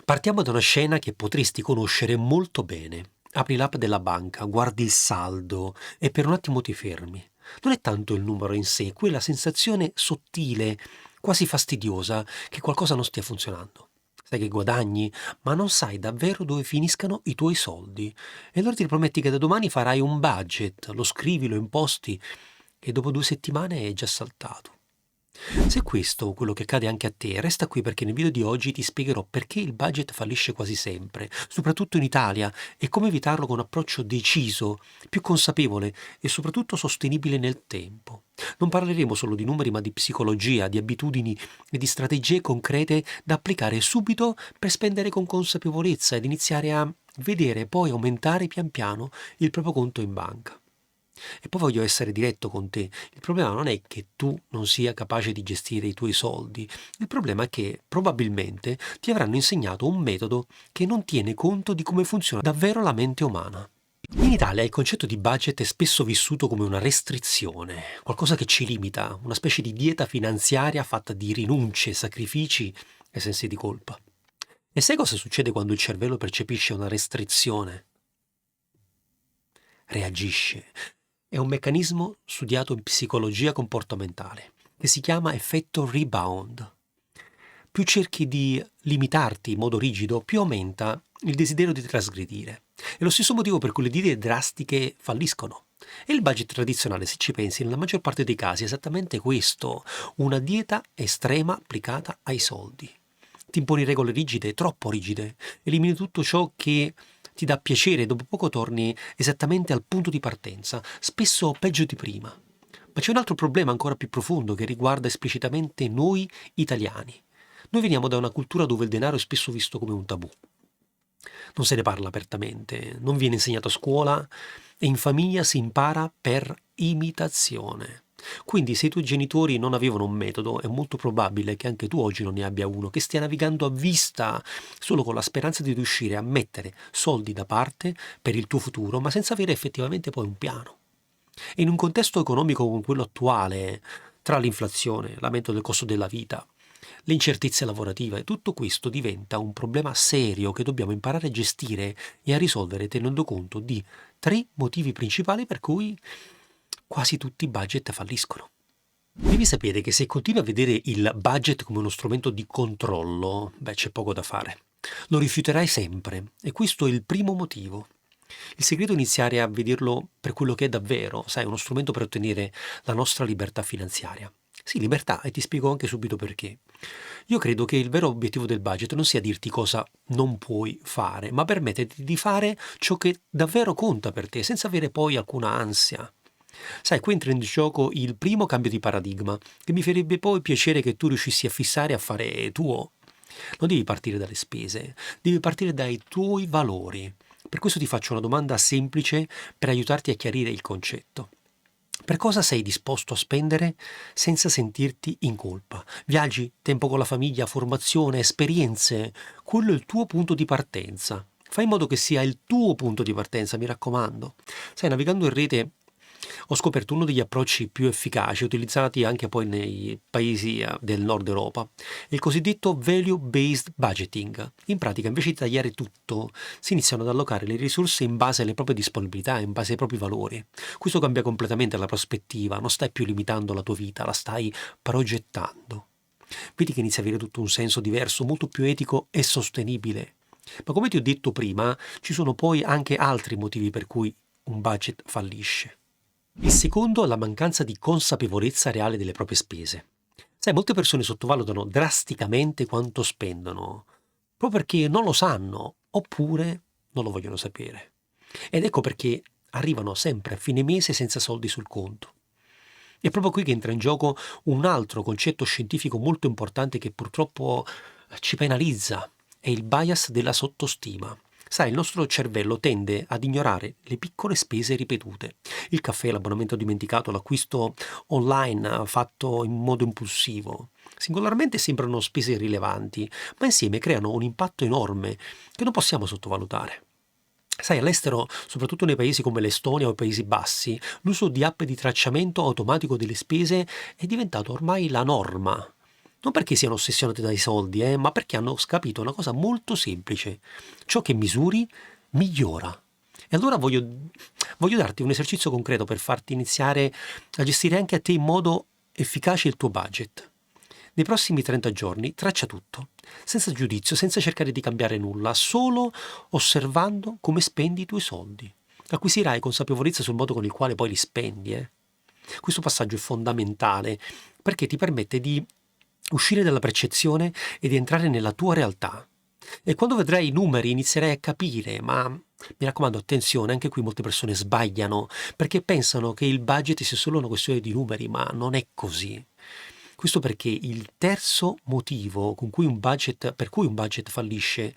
Partiamo da una scena che potresti conoscere molto bene. Apri l'app della banca, guardi il saldo e per un attimo ti fermi. Non è tanto il numero in sé, quella sensazione sottile, quasi fastidiosa, che qualcosa non stia funzionando. Sai che guadagni, ma non sai davvero dove finiscano i tuoi soldi. E allora ti prometti che da domani farai un budget, lo scrivi, lo imposti e dopo 2 settimane è già saltato. Se questo è quello che accade anche a te, resta qui perché nel video di oggi ti spiegherò perché il budget fallisce quasi sempre, soprattutto in Italia, e come evitarlo con un approccio deciso, più consapevole e soprattutto sostenibile nel tempo. Non parleremo solo di numeri, ma di psicologia, di abitudini e di strategie concrete da applicare subito per spendere con consapevolezza ed iniziare a vedere e poi aumentare pian piano il proprio conto in banca. E poi voglio essere diretto con te. Il problema non è che tu non sia capace di gestire i tuoi soldi. Il problema è che probabilmente ti avranno insegnato un metodo che non tiene conto di come funziona davvero la mente umana. In Italia il concetto di budget è spesso vissuto come una restrizione, qualcosa che ci limita, una specie di dieta finanziaria fatta di rinunce, sacrifici e sensi di colpa. E sai cosa succede quando il cervello percepisce una restrizione? Reagisce. È un meccanismo studiato in psicologia comportamentale che si chiama effetto rebound. Più cerchi di limitarti in modo rigido, più aumenta il desiderio di trasgredire. È lo stesso motivo per cui le diete drastiche falliscono. E il budget tradizionale, se ci pensi, nella maggior parte dei casi è esattamente questo, una dieta estrema applicata ai soldi. Ti imponi regole rigide, troppo rigide, elimini tutto ciò che ti dà piacere e dopo poco torni esattamente al punto di partenza, spesso peggio di prima. Ma c'è un altro problema ancora più profondo che riguarda esplicitamente noi italiani. Noi veniamo da una cultura dove il denaro è spesso visto come un tabù. Non se ne parla apertamente, non viene insegnato a scuola e in famiglia si impara per imitazione. Quindi se i tuoi genitori non avevano un metodo, è molto probabile che anche tu oggi non ne abbia uno, che stia navigando a vista, solo con la speranza di riuscire a mettere soldi da parte per il tuo futuro, ma senza avere effettivamente poi un piano. E in un contesto economico come quello attuale, tra l'inflazione, l'aumento del costo della vita, le incertezze lavorative, tutto questo diventa un problema serio che dobbiamo imparare a gestire e a risolvere tenendo conto di 3 motivi principali per cui quasi tutti i budget falliscono. Devi sapere che se continui a vedere il budget come uno strumento di controllo, c'è poco da fare. Lo rifiuterai sempre e questo è il primo motivo. Il segreto è iniziare a vederlo per quello che è davvero, sai, uno strumento per ottenere la nostra libertà finanziaria. Sì, libertà, e ti spiego anche subito perché. Io credo che il vero obiettivo del budget non sia dirti cosa non puoi fare, ma permetterti di fare ciò che davvero conta per te, senza avere poi alcuna ansia. Sai, qui entra in gioco il primo cambio di paradigma, che mi farebbe poi piacere che tu riuscissi a fissare e a fare tuo. Non devi partire dalle spese, devi partire dai tuoi valori. Per questo ti faccio una domanda semplice per aiutarti a chiarire il concetto. Per cosa sei disposto a spendere senza sentirti in colpa? Viaggi, tempo con la famiglia, formazione, esperienze. Quello è il tuo punto di partenza. Fai in modo che sia il tuo punto di partenza, mi raccomando. Sai, navigando in rete ho scoperto uno degli approcci più efficaci, utilizzati anche poi nei paesi del nord Europa, è il cosiddetto value-based budgeting. In pratica, invece di tagliare tutto, si iniziano ad allocare le risorse in base alle proprie disponibilità, in base ai propri valori. Questo cambia completamente la prospettiva, non stai più limitando la tua vita, la stai progettando. Vedi che inizia a avere tutto un senso diverso, molto più etico e sostenibile. Ma come ti ho detto prima, ci sono poi anche altri motivi per cui un budget fallisce. Il secondo è la mancanza di consapevolezza reale delle proprie spese. Sai, molte persone sottovalutano drasticamente quanto spendono, proprio perché non lo sanno, oppure non lo vogliono sapere. Ed ecco perché arrivano sempre a fine mese senza soldi sul conto. È proprio qui che entra in gioco un altro concetto scientifico molto importante che purtroppo ci penalizza, è il bias della sottostima. Sai, il nostro cervello tende ad ignorare le piccole spese ripetute. Il caffè, l'abbonamento dimenticato, l'acquisto online fatto in modo impulsivo. Singolarmente sembrano spese irrilevanti, ma insieme creano un impatto enorme che non possiamo sottovalutare. Sai, all'estero, soprattutto nei paesi come l'Estonia o i Paesi Bassi, l'uso di app di tracciamento automatico delle spese è diventato ormai la norma. Non perché siano ossessionati dai soldi, ma perché hanno capito una cosa molto semplice. Ciò che misuri migliora. E allora voglio darti un esercizio concreto per farti iniziare a gestire anche a te in modo efficace il tuo budget. Nei prossimi 30 giorni traccia tutto, senza giudizio, senza cercare di cambiare nulla, solo osservando come spendi i tuoi soldi. Acquisirai consapevolezza sul modo con il quale poi li spendi. Questo passaggio è fondamentale perché ti permette di uscire dalla percezione e di entrare nella tua realtà. E quando vedrai i numeri inizierai a capire, ma mi raccomando, attenzione, anche qui molte persone sbagliano perché pensano che il budget sia solo una questione di numeri, ma non è così. Questo perché il terzo motivo per cui un budget fallisce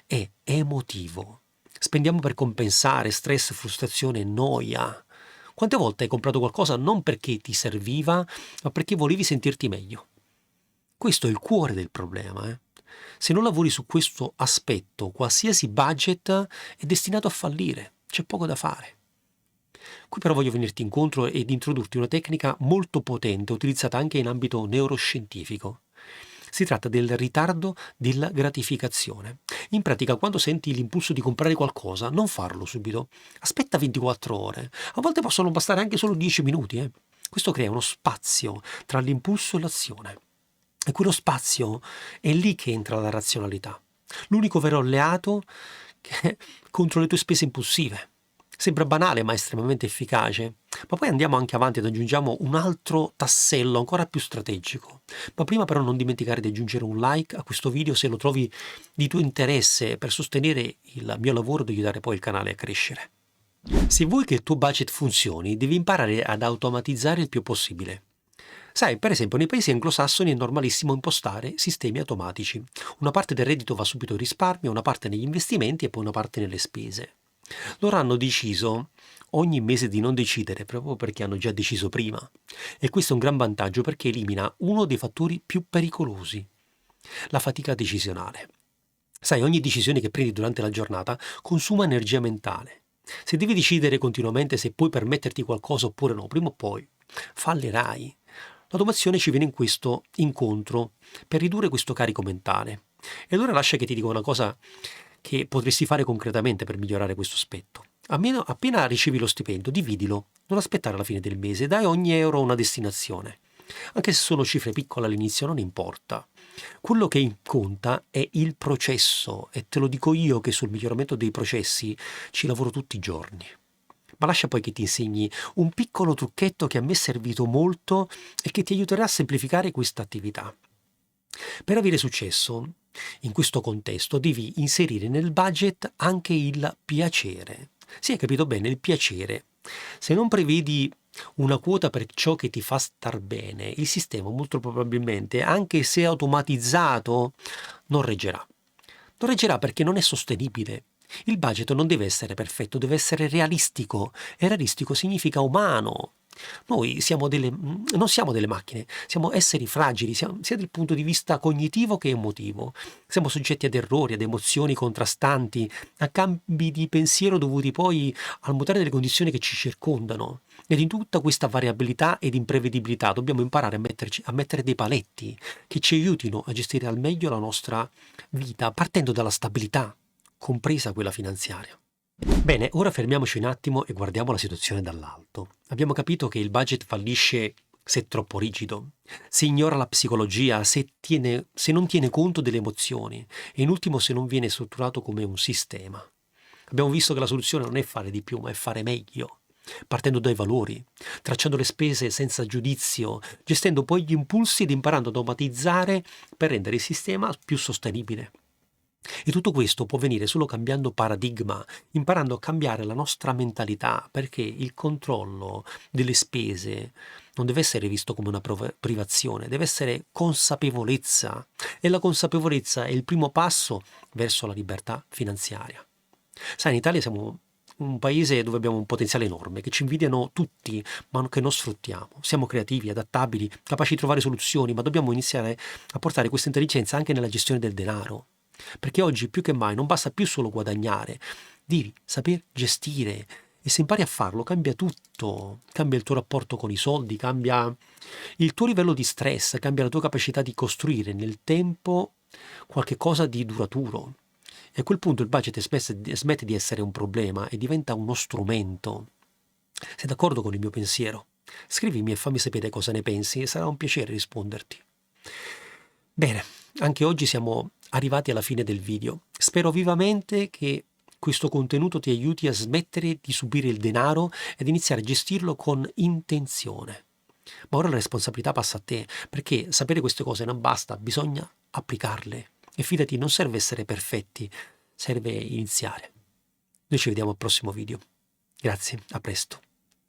è emotivo. Spendiamo per compensare stress, frustrazione, noia. Quante volte hai comprato qualcosa non perché ti serviva, ma perché volevi sentirti meglio? Questo è il cuore del problema. Se non lavori su questo aspetto, qualsiasi budget è destinato a fallire. C'è poco da fare. Qui però voglio venirti incontro ed introdurti una tecnica molto potente, utilizzata anche in ambito neuroscientifico. Si tratta del ritardo della gratificazione. In pratica, quando senti l'impulso di comprare qualcosa, non farlo subito. Aspetta 24 ore. A volte possono bastare anche solo 10 minuti. Questo crea uno spazio tra l'impulso e l'azione. E quello spazio è lì che entra la razionalità. L'unico vero alleato contro le tue spese impulsive. Sembra banale ma estremamente efficace. Ma poi andiamo anche avanti ed aggiungiamo un altro tassello ancora più strategico. Ma prima però non dimenticare di aggiungere un like a questo video se lo trovi di tuo interesse per sostenere il mio lavoro e di aiutare poi il canale a crescere. Se vuoi che il tuo budget funzioni, devi imparare ad automatizzare il più possibile. Sai, per esempio, nei paesi anglosassoni è normalissimo impostare sistemi automatici. Una parte del reddito va subito in risparmio, una parte negli investimenti e poi una parte nelle spese. Loro hanno deciso ogni mese di non decidere proprio perché hanno già deciso prima. E questo è un gran vantaggio perché elimina uno dei fattori più pericolosi, la fatica decisionale. Sai, ogni decisione che prendi durante la giornata consuma energia mentale. Se devi decidere continuamente se puoi permetterti qualcosa oppure no, prima o poi fallirai. L'automazione ci viene in questo incontro per ridurre questo carico mentale. E allora lascia che ti dica una cosa che potresti fare concretamente per migliorare questo aspetto. Almeno appena ricevi lo stipendio, dividilo, non aspettare la fine del mese, dai ogni euro una destinazione. Anche se sono cifre piccole all'inizio, non importa. Quello che conta è il processo e te lo dico io che sul miglioramento dei processi ci lavoro tutti i giorni. Ma lascia poi che ti insegni un piccolo trucchetto che a me è servito molto e che ti aiuterà a semplificare questa attività. Per avere successo in questo contesto devi inserire nel budget anche il piacere. Sì, hai capito bene, il piacere. Se non prevedi una quota per ciò che ti fa star bene, il sistema molto probabilmente, anche se automatizzato, non reggerà. Non reggerà perché non è sostenibile. Il budget non deve essere perfetto, deve essere realistico. E realistico significa umano. Noi non siamo delle macchine, siamo esseri fragili, sia dal punto di vista cognitivo che emotivo. Siamo soggetti ad errori, ad emozioni contrastanti, a cambi di pensiero dovuti poi al mutare delle condizioni che ci circondano. Ed in tutta questa variabilità ed imprevedibilità dobbiamo imparare a mettere dei paletti che ci aiutino a gestire al meglio la nostra vita, partendo dalla stabilità, compresa quella finanziaria. Bene, ora fermiamoci un attimo e guardiamo la situazione dall'alto. Abbiamo capito che il budget fallisce se è troppo rigido, se ignora la psicologia, se non tiene conto delle emozioni e in ultimo se non viene strutturato come un sistema. Abbiamo visto che la soluzione non è fare di più, ma è fare meglio, partendo dai valori, tracciando le spese senza giudizio, gestendo poi gli impulsi ed imparando ad automatizzare per rendere il sistema più sostenibile. E tutto questo può venire solo cambiando paradigma, imparando a cambiare la nostra mentalità, perché il controllo delle spese non deve essere visto come una privazione, deve essere consapevolezza e la consapevolezza è il primo passo verso la libertà finanziaria. Sai, in Italia siamo un paese dove abbiamo un potenziale enorme, che ci invidiano tutti, ma che non sfruttiamo. Siamo creativi, adattabili, capaci di trovare soluzioni, ma dobbiamo iniziare a portare questa intelligenza anche nella gestione del denaro. Perché oggi più che mai non basta più solo guadagnare, devi saper gestire E se impari a farlo, cambia tutto, cambia il tuo rapporto con i soldi, cambia il tuo livello di stress, cambia la tua capacità di costruire nel tempo qualche cosa di duraturo. E a quel punto il budget smette di essere un problema e diventa uno strumento. Sei d'accordo con il mio pensiero? Scrivimi e fammi sapere cosa ne pensi e sarà un piacere risponderti. Bene, anche oggi siamo arrivati alla fine del video. Spero vivamente che questo contenuto ti aiuti a smettere di subire il denaro ed iniziare a gestirlo con intenzione. Ma ora la responsabilità passa a te, perché sapere queste cose non basta, bisogna applicarle. E fidati, non serve essere perfetti, serve iniziare. Noi ci vediamo al prossimo video. Grazie, a presto.